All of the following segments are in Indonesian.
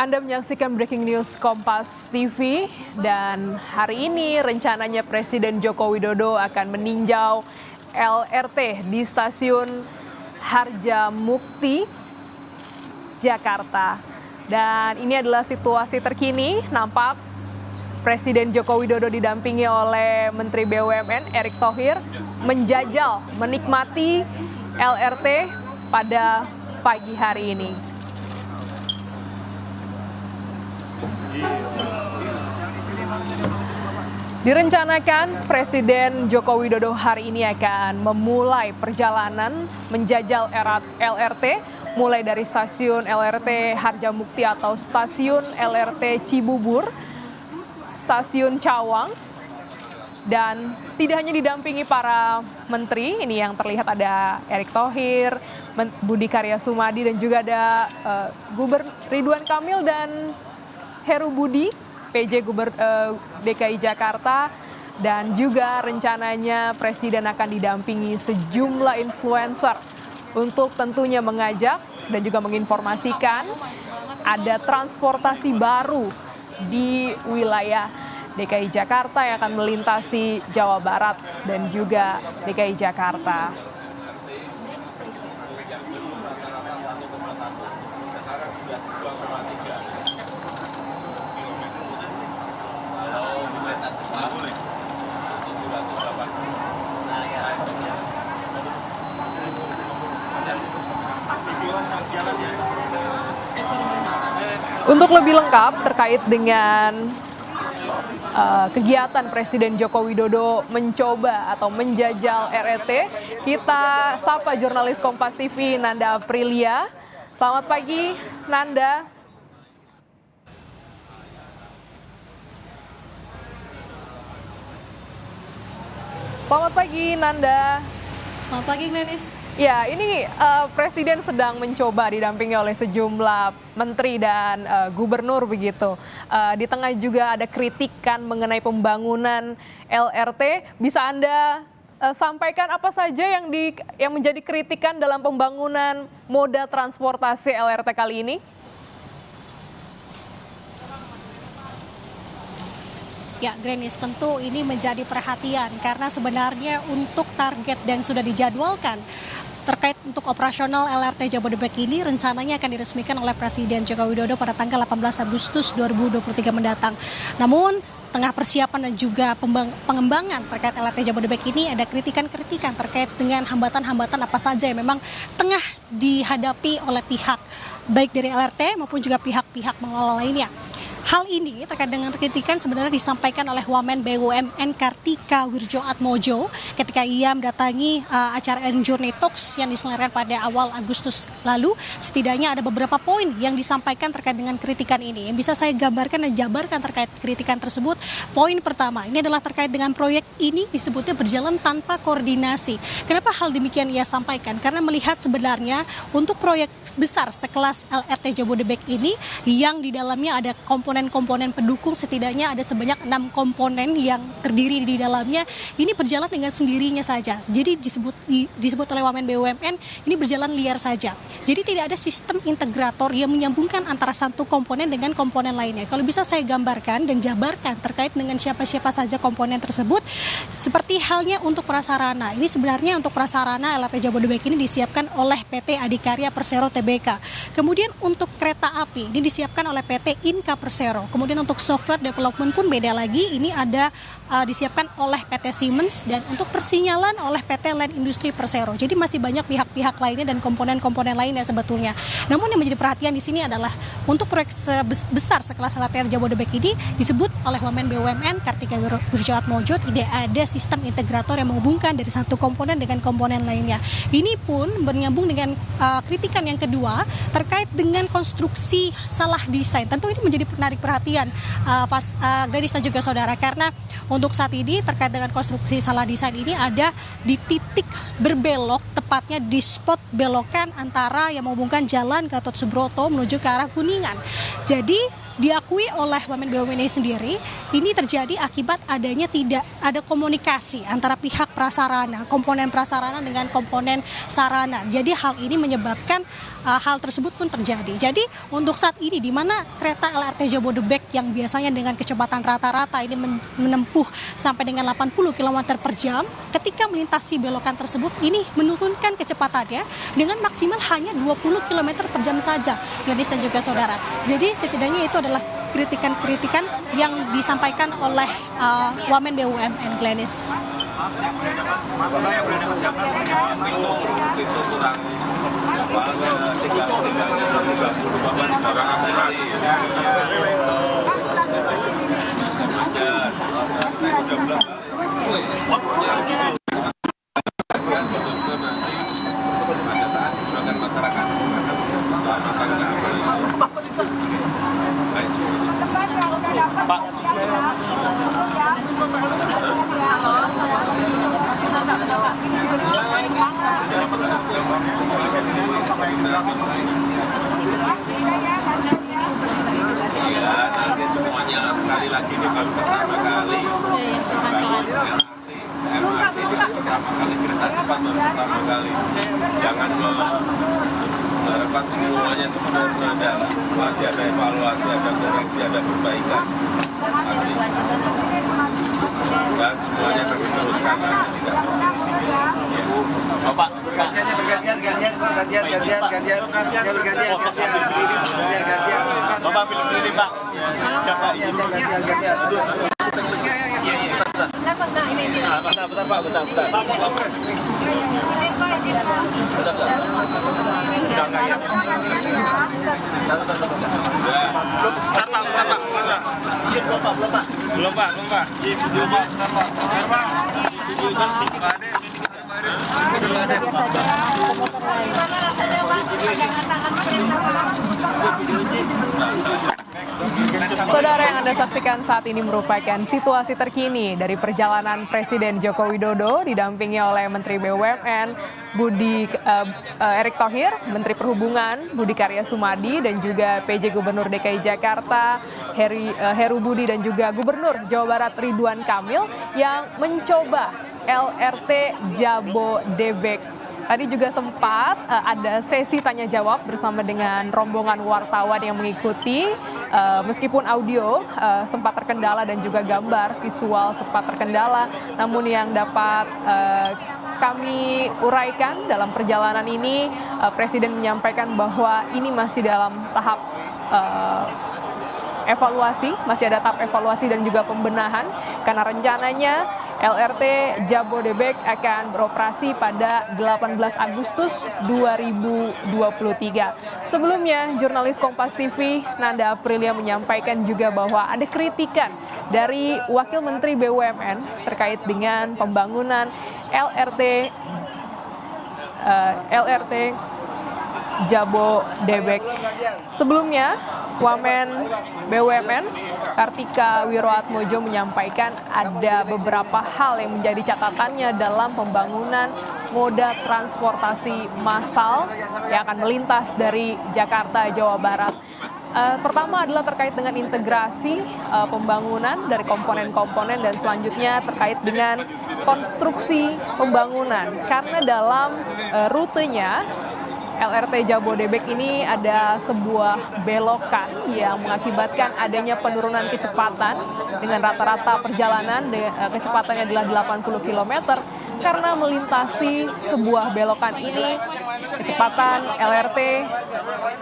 Anda menyaksikan Breaking News Kompas TV dan hari ini rencananya Presiden Joko Widodo akan meninjau LRT di stasiun Harjamukti, Jakarta. Dan ini adalah situasi terkini, nampak Presiden Joko Widodo didampingi oleh Menteri BUMN Erick Thohir menjajal, menikmati LRT pada pagi hari ini. Direncanakan Presiden Joko Widodo hari ini akan memulai perjalanan menjajal LRT mulai dari stasiun LRT Harjamukti atau stasiun LRT Cibubur, stasiun Cawang, dan tidak hanya didampingi para menteri, ini yang terlihat ada Erick Thohir, Budi Karya Sumadi, dan juga ada Gubernur Ridwan Kamil dan Heru Budi, PJ DKI Jakarta, dan juga rencananya Presiden akan didampingi sejumlah influencer untuk tentunya mengajak dan juga menginformasikan ada transportasi baru di wilayah DKI Jakarta yang akan melintasi Jawa Barat dan juga DKI Jakarta. Untuk lebih lengkap terkait dengan kegiatan Presiden Joko Widodo mencoba atau menjajal LRT, kita sapa jurnalis Kompas TV Nanda Aprilia. Selamat pagi, Nanda. Selamat pagi, Nanda. Selamat pagi, Glenis. Ya, ini Presiden sedang mencoba didampingi oleh sejumlah menteri dan gubernur begitu. Di tengah juga ada kritikan mengenai pembangunan LRT. Bisa Anda sampaikan apa saja yang menjadi kritikan dalam pembangunan moda transportasi LRT kali ini? Ya, Glenis, tentu ini menjadi perhatian karena sebenarnya untuk target dan sudah dijadwalkan terkait untuk operasional LRT Jabodebek ini rencananya akan diresmikan oleh Presiden Joko Widodo pada tanggal 18 Agustus 2023 mendatang. Namun, tengah persiapan dan juga pengembangan terkait LRT Jabodebek ini ada kritikan-kritikan terkait dengan hambatan-hambatan apa saja yang memang tengah dihadapi oleh pihak baik dari LRT maupun juga pihak-pihak pengelola lainnya. Hal ini terkait dengan kritikan sebenarnya disampaikan oleh Wamen BUMN Kartika Wirjoatmojo ketika ia mendatangi acara Journey Talks yang diselenggarakan pada awal Agustus lalu. Setidaknya ada beberapa poin yang disampaikan terkait dengan kritikan ini. Yang bisa saya gambarkan dan jabarkan terkait kritikan tersebut. Poin pertama, ini adalah terkait dengan proyek ini disebutnya berjalan tanpa koordinasi. Kenapa hal demikian ia sampaikan? Karena melihat sebenarnya untuk proyek besar sekelas LRT Jabodebek ini yang di dalamnya ada komponen pendukung, setidaknya ada sebanyak 6 komponen yang terdiri di dalamnya, ini berjalan dengan sendirinya saja. Jadi disebut oleh Wamen BUMN ini berjalan liar saja. Jadi tidak ada sistem integrator yang menyambungkan antara satu komponen dengan komponen lainnya. Kalau bisa saya gambarkan dan jabarkan terkait dengan siapa-siapa saja komponen tersebut, seperti halnya untuk prasarana. Ini sebenarnya untuk prasarana LRT Jabodebek ini disiapkan oleh PT Adikarya Persero Tbk. Kemudian untuk kereta api ini disiapkan oleh PT Inka Persero. Kemudian untuk software development pun beda lagi, ini ada disiapkan oleh PT Siemens, dan untuk persinyalan oleh PT Land Industri Persero. Jadi masih banyak pihak-pihak lainnya dan komponen-komponen lainnya sebetulnya. Namun yang menjadi perhatian di sini adalah untuk proyek besar sekelas LRT Jabodebek ini disebut oleh Wamen BUMN Kartika Wirjoatmojo tidak ada sistem integrator yang menghubungkan dari satu komponen dengan komponen lainnya. Ini pun bernyambung dengan kritikan yang kedua terkait dengan konstruksi salah desain. Tentu ini menjadi menarik perhatian Glenis dan juga saudara, karena untuk saat ini terkait dengan konstruksi salah desain ini ada di titik berbelok, tepatnya di spot belokan antara yang menghubungkan jalan Gatot Subroto menuju ke arah Kuningan. Jadi diakui oleh Wamen BUMN ini sendiri, ini terjadi akibat adanya tidak ada komunikasi antara pihak prasarana, komponen prasarana dengan komponen sarana. Jadi hal ini menyebabkan hal tersebut pun terjadi. Jadi untuk saat ini di mana kereta LRT Jabodebek yang biasanya dengan kecepatan rata-rata ini menempuh sampai dengan 80 km per jam, ketika melintasi belokan tersebut ini menurunkan kecepatannya dengan maksimal hanya 20 km per jam saja, Glenis dan juga saudara. Jadi setidaknya itu adalah kritikan-kritikan yang disampaikan oleh Wamen BUMN, Glenis. Iya, nanti semuanya sekali lagi ini baru pertama kali. MRT itu pertama kali, kereta cepat baru pertama kali. Jangan mengharapkan semuanya sempurna, dan masih ada evaluasi, ada koreksi, ada perbaikan. Pasti. Dan semuanya akan diteruskan nanti tidak. Bapak, gantian. Bapak ambil berdiri, Pak. Siapa? Belum, Pak. Saudara, yang Anda saksikan saat ini merupakan situasi terkini dari perjalanan Presiden Joko Widodo didampingi oleh Menteri BUMN Erick Thohir, Menteri Perhubungan Budi Karya Sumadi, dan juga PJ Gubernur DKI Jakarta Heru Budi, dan juga Gubernur Jawa Barat Ridwan Kamil yang mencoba LRT Jabodebek. Tadi juga sempat ada sesi tanya jawab bersama dengan rombongan wartawan yang mengikuti, meskipun audio sempat terkendala dan juga gambar visual sempat terkendala, namun yang dapat kami uraikan dalam perjalanan ini, Presiden menyampaikan bahwa ini masih dalam tahap evaluasi, masih ada tahap evaluasi dan juga pembenahan, karena rencananya LRT Jabodebek akan beroperasi pada 18 Agustus 2023. Sebelumnya, jurnalis Kompas TV Nanda Aprilia menyampaikan juga bahwa ada kritikan dari Wakil Menteri BUMN terkait dengan pembangunan LRT Jabodebek. Sebelumnya, Wamen BUMN Kartika Wiroatmojo menyampaikan ada beberapa hal yang menjadi catatannya dalam pembangunan moda transportasi massal yang akan melintas dari Jakarta, Jawa Barat. Pertama adalah terkait dengan integrasi pembangunan dari komponen-komponen, dan selanjutnya terkait dengan konstruksi pembangunan. Karena dalam rutenya LRT Jabodebek ini ada sebuah belokan yang mengakibatkan adanya penurunan kecepatan dengan rata-rata perjalanan kecepatannya adalah 80 km. Karena melintasi sebuah belokan ini, kecepatan LRT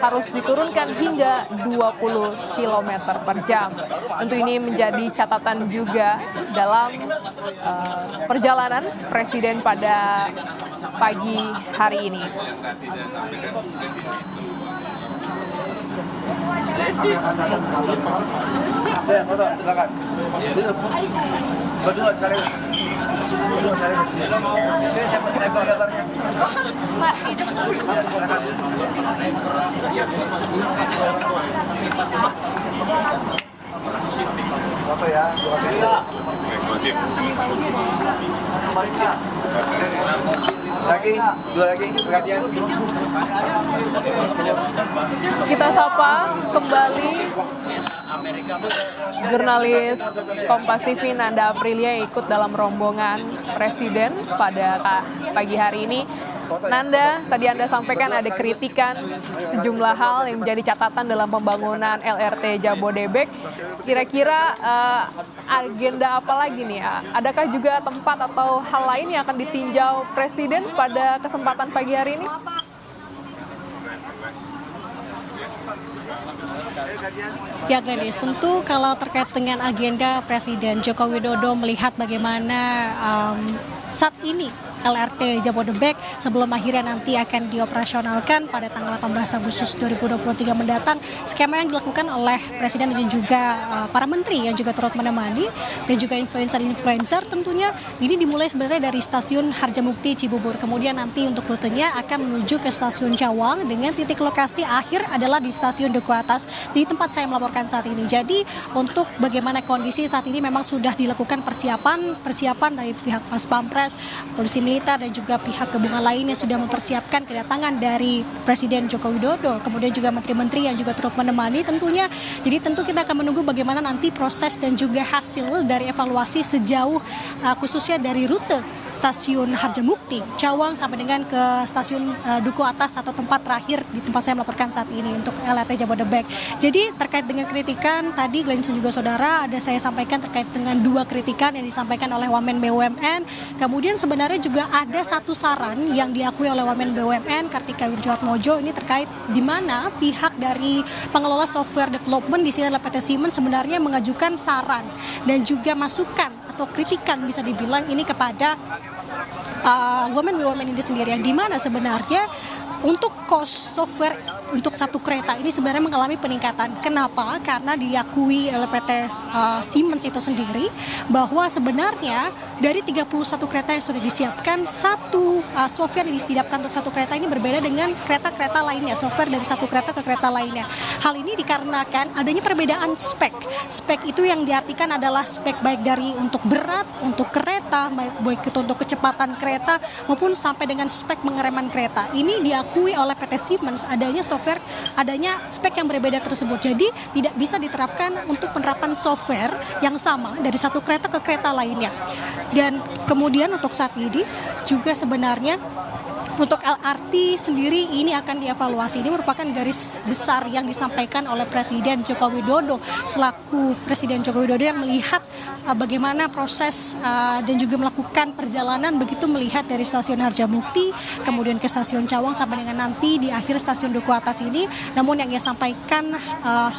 harus diturunkan hingga 20 km per jam. Tentu ini menjadi catatan juga dalam perjalanan Presiden pada pagi hari ini. Ya, foto, silakan. Duduk. Berdua sekali. Ini saya bawa gambarnya. Foto ya, lagi, dua lagi, perhatian. Kita sapa kembali Jurnalis Kompas TV Nanda Aprilia ikut dalam rombongan Presiden pada pagi hari ini. Nanda, tadi Anda sampaikan ada kritikan sejumlah hal yang menjadi catatan dalam pembangunan LRT Jabodebek. Kira-kira agenda apa lagi nih? Adakah juga tempat atau hal lain yang akan ditinjau Presiden pada kesempatan pagi hari ini? Ya, Gladys, tentu kalau terkait dengan agenda Presiden Joko Widodo melihat bagaimana saat ini LRT Jabodebek sebelum akhirnya nanti akan dioperasionalkan pada tanggal 18 Agustus 2023 mendatang. Skema yang dilakukan oleh Presiden dan juga para menteri yang juga turut menemani dan juga influencer tentunya ini dimulai sebenarnya dari stasiun Harjamukti Cibubur. Kemudian nanti untuk rutenya akan menuju ke stasiun Cawang dengan titik lokasi akhir adalah di stasiun Duku Atas di tempat saya melaporkan saat ini. Jadi untuk bagaimana kondisi saat ini memang sudah dilakukan persiapan dari pihak Pas Pampres, Polisi Militer dan juga pihak gabungan lainnya sudah mempersiapkan kedatangan dari Presiden Joko Widodo, kemudian juga menteri-menteri yang juga turut menemani tentunya. Jadi tentu kita akan menunggu bagaimana nanti proses dan juga hasil dari evaluasi sejauh khususnya dari rute stasiun Harjamukti, Cawang sampai dengan ke stasiun Duku Atas atau tempat terakhir di tempat saya melaporkan saat ini untuk LRT Jabodebek. Jadi terkait dengan kritikan tadi Gladys dan juga saudara ada saya sampaikan terkait dengan dua kritikan yang disampaikan oleh Wamen BUMN. Kemudian sebenarnya juga ada satu saran yang diakui oleh Wamen BUMN Kartika Wirjoatmojo ini terkait di mana pihak dari pengelola software development di sini adalah PT Siemens sebenarnya mengajukan saran dan juga masukan atau kritikan bisa dibilang ini kepada Wamen BUMN ini sendiri yang di mana sebenarnya untuk cost software untuk satu kereta ini sebenarnya mengalami peningkatan. Kenapa? Karena diakui oleh PT Siemens itu sendiri bahwa sebenarnya dari 31 kereta yang sudah disiapkan, satu software yang disiapkan untuk satu kereta ini berbeda dengan kereta-kereta lainnya, software dari satu kereta ke kereta lainnya. Hal ini dikarenakan adanya perbedaan spek. Spek itu yang diartikan adalah spek baik dari untuk berat, untuk kereta, baik itu untuk kecepatan kereta maupun sampai dengan spek pengereman kereta. Ini diakui oleh PT Siemens adanya spek yang berbeda tersebut. Jadi tidak bisa diterapkan untuk penerapan software yang sama dari satu kereta ke kereta lainnya. Dan kemudian untuk saat ini juga sebenarnya untuk LRT sendiri ini akan dievaluasi. Ini merupakan garis besar yang disampaikan oleh Presiden Joko Widodo selaku Presiden Joko Widodo yang melihat bagaimana proses dan juga melakukan perjalanan begitu melihat dari stasiun Harjamukti kemudian ke stasiun Cawang sampai dengan nanti di akhir stasiun Duku Atas ini. Namun yang ia sampaikan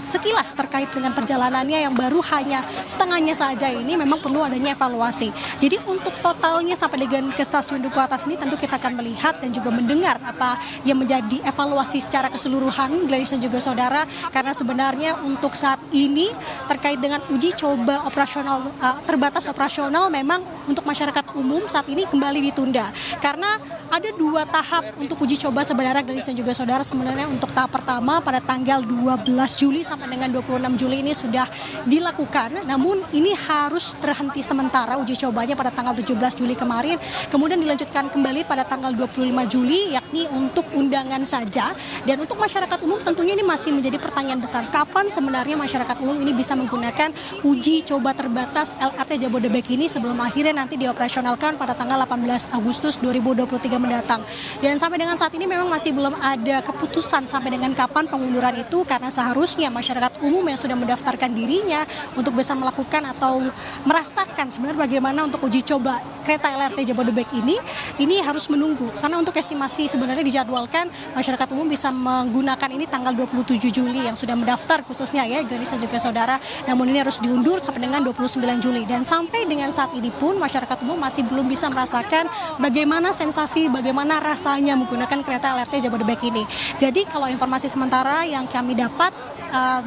sekilas terkait dengan perjalanannya yang baru hanya setengahnya saja ini memang perlu adanya evaluasi. Jadi untuk totalnya sampai dengan ke stasiun Duku Atas ini tentu kita akan melihat dan juga mendengar apa yang menjadi evaluasi secara keseluruhan Gladys dan juga saudara, karena sebenarnya untuk saat ini terkait dengan uji coba operasional terbatas operasional memang untuk masyarakat umum saat ini kembali ditunda karena ada dua tahap untuk uji coba sebenarnya Gladys dan juga saudara. Sebenarnya untuk tahap pertama pada tanggal 12 Juli sampai dengan 26 Juli ini sudah dilakukan, namun ini harus terhenti sementara uji cobanya pada tanggal 17 Juli kemarin, kemudian dilanjutkan kembali pada tanggal 25 Juli yakni untuk undangan saja. Dan untuk masyarakat umum tentunya ini masih menjadi pertanyaan besar, kapan sebenarnya masyarakat umum ini bisa menggunakan uji coba terbatas LRT Jabodebek ini sebelum akhirnya nanti dioperasionalkan pada tanggal 18 Agustus 2023 mendatang. Dan sampai dengan saat ini memang masih belum ada keputusan sampai dengan kapan pengunduran itu, karena seharusnya masyarakat umum yang sudah mendaftarkan dirinya untuk bisa melakukan atau merasakan sebenarnya bagaimana untuk uji coba kereta LRT Jabodebek ini harus menunggu, karena untuk estimasi sebenarnya dijadwalkan masyarakat umum bisa menggunakan ini tanggal 27 Juli yang sudah mendaftar khususnya ya Gladys dan juga saudara, namun ini harus diundur sampai dengan 29 Juli. Dan sampai dengan saat ini pun masyarakat umum masih belum bisa merasakan bagaimana sensasi, bagaimana rasanya menggunakan kereta LRT Jabodebek ini. Jadi kalau informasi sementara yang kami dapat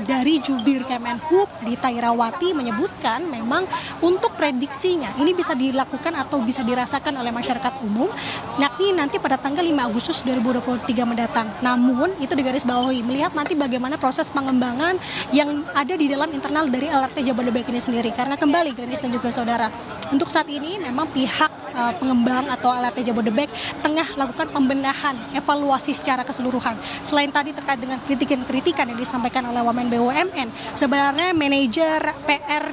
dari Jubir Kemenhub Dita Irawati menyebutkan memang untuk prediksinya ini bisa dilakukan atau bisa dirasakan oleh masyarakat umum yakni nanti pada tanggal 5 Agustus 2023 mendatang. Namun itu digarisbawahi melihat nanti bagaimana proses pengembangan yang ada di dalam internal dari LRT Jabodebek ini sendiri, karena kembali Gladys dan juga saudara, untuk saat ini memang pihak pengembang atau LRT Jabodebek tengah lakukan pembenahan evaluasi secara keseluruhan. Selain tadi terkait dengan kritikan yang disampaikan oleh oleh Wamen BUMN. Sebenarnya manajer PR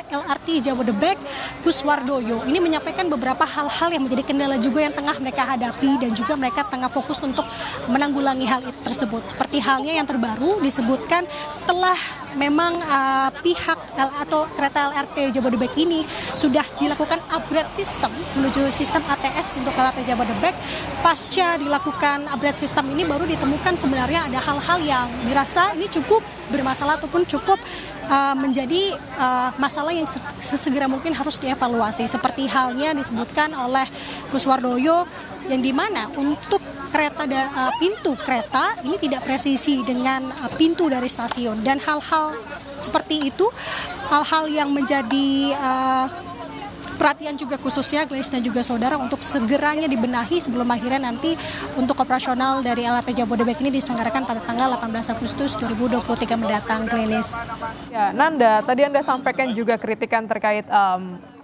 LRT Jabodebek, Kuswardoyo, ini menyampaikan beberapa hal-hal yang menjadi kendala juga yang tengah mereka hadapi dan juga mereka tengah fokus untuk menanggulangi hal itu tersebut. Seperti halnya yang terbaru disebutkan setelah memang pihak atau kereta LRT Jabodebek ini sudah dilakukan upgrade sistem menuju sistem ATS untuk LRT Jabodebek. Pasca dilakukan upgrade sistem ini baru ditemukan sebenarnya ada hal-hal yang dirasa ini cukup bermasalah ataupun cukup menjadi masalah yang sesegera mungkin harus dievaluasi. Seperti halnya disebutkan oleh Kuswardoyo yang dimana untuk pintu kereta ini tidak presisi dengan pintu dari stasiun, dan hal-hal seperti itu hal-hal yang menjadi perhatian juga khususnya Glenis dan juga saudara untuk segeranya dibenahi sebelum akhirnya nanti untuk operasional dari LRT Jabodebek ini diselenggarakan pada tanggal 18 Agustus 2023 mendatang. Glenis. Ya, Nanda, tadi Anda sampaikan juga kritikan terkait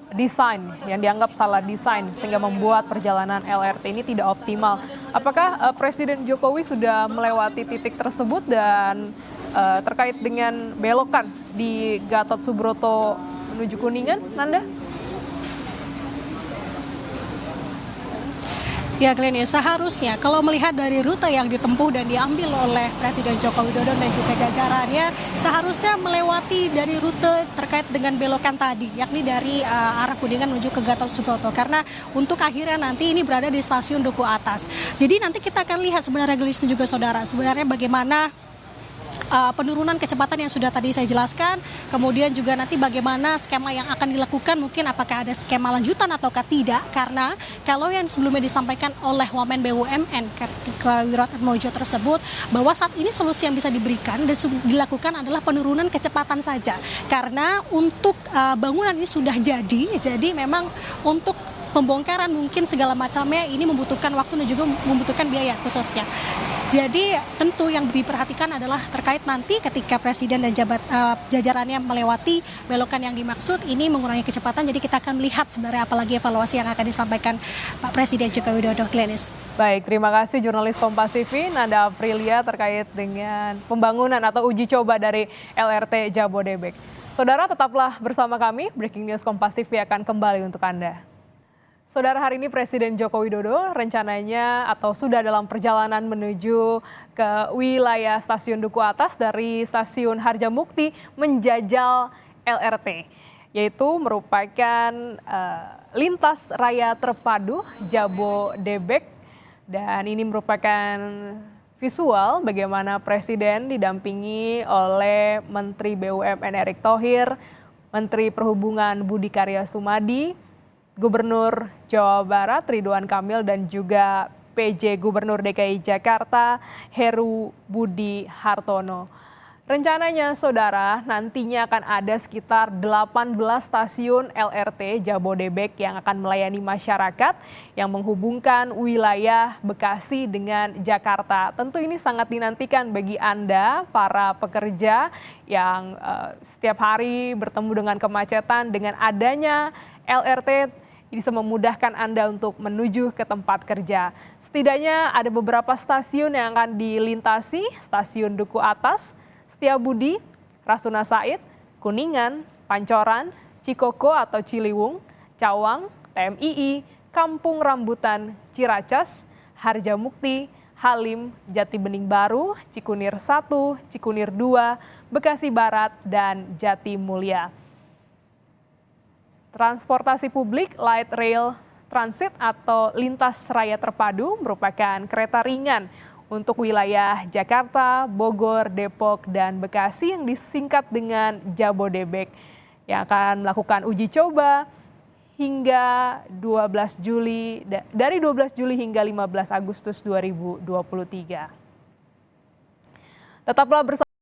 desain yang dianggap salah desain sehingga membuat perjalanan LRT ini tidak optimal. Apakah Presiden Jokowi sudah melewati titik tersebut dan terkait dengan belokan di Gatot Subroto menuju Kuningan, Nanda? Ya Glenis, seharusnya kalau melihat dari rute yang ditempuh dan diambil oleh Presiden Joko Widodo dan juga jajarannya, seharusnya melewati dari rute terkait dengan belokan tadi, yakni dari arah Kuningan menuju ke Gatot Subroto. Karena untuk akhirnya nanti ini berada di stasiun Duku Atas. Jadi nanti kita akan lihat sebenarnya Glenis dan juga saudara, sebenarnya bagaimana penurunan kecepatan yang sudah tadi saya jelaskan, kemudian juga nanti bagaimana skema yang akan dilakukan, mungkin apakah ada skema lanjutan ataukah tidak, karena kalau yang sebelumnya disampaikan oleh Wamen BUMN Kartika Wiratmojo tersebut, bahwa saat ini solusi yang bisa diberikan dan dilakukan adalah penurunan kecepatan saja, karena untuk bangunan ini sudah jadi memang untuk pembongkaran mungkin segala macamnya ini membutuhkan waktu dan juga membutuhkan biaya khususnya. Jadi tentu yang diperhatikan adalah terkait nanti ketika Presiden dan jajarannya melewati belokan yang dimaksud ini mengurangi kecepatan. Jadi kita akan melihat sebenarnya apalagi evaluasi yang akan disampaikan Pak Presiden Joko Widodo. Glenis. Baik, terima kasih jurnalis Kompas TV Nanda Aprilia terkait dengan pembangunan atau uji coba dari LRT Jabodebek. Saudara tetaplah bersama kami, Breaking News Kompas TV akan kembali untuk Anda. Saudara, hari ini Presiden Joko Widodo rencananya atau sudah dalam perjalanan menuju ke wilayah Stasiun Duku Atas dari Stasiun Harjamukti menjajal LRT, yaitu merupakan lintas raya terpadu Jabodebek, dan ini merupakan visual bagaimana Presiden didampingi oleh Menteri BUMN Erick Thohir, Menteri Perhubungan Budi Karya Sumadi, Gubernur Jawa Barat Ridwan Kamil, dan juga PJ Gubernur DKI Jakarta Heru Budi Hartono. Rencananya saudara, nantinya akan ada sekitar 18 stasiun LRT Jabodebek yang akan melayani masyarakat yang menghubungkan wilayah Bekasi dengan Jakarta. Tentu ini sangat dinantikan bagi Anda para pekerja yang setiap hari bertemu dengan kemacetan. Dengan adanya LRT bisa memudahkan Anda untuk menuju ke tempat kerja. Setidaknya ada beberapa stasiun yang akan dilintasi, Stasiun Duku Atas, Setiabudi, Rasuna Said, Kuningan, Pancoran, Cikoko atau Ciliwung, Cawang, TMII, Kampung Rambutan, Ciracas, Harjamukti, Halim, Jati Bening Baru, Cikunir 1, Cikunir 2, Bekasi Barat, dan Jati Mulia. Transportasi publik light rail transit atau lintas raya terpadu merupakan kereta ringan untuk wilayah Jakarta, Bogor, Depok, dan Bekasi yang disingkat dengan Jabodebek yang akan melakukan uji coba hingga 12 Juli hingga 15 Agustus 2023. Tetaplah bersama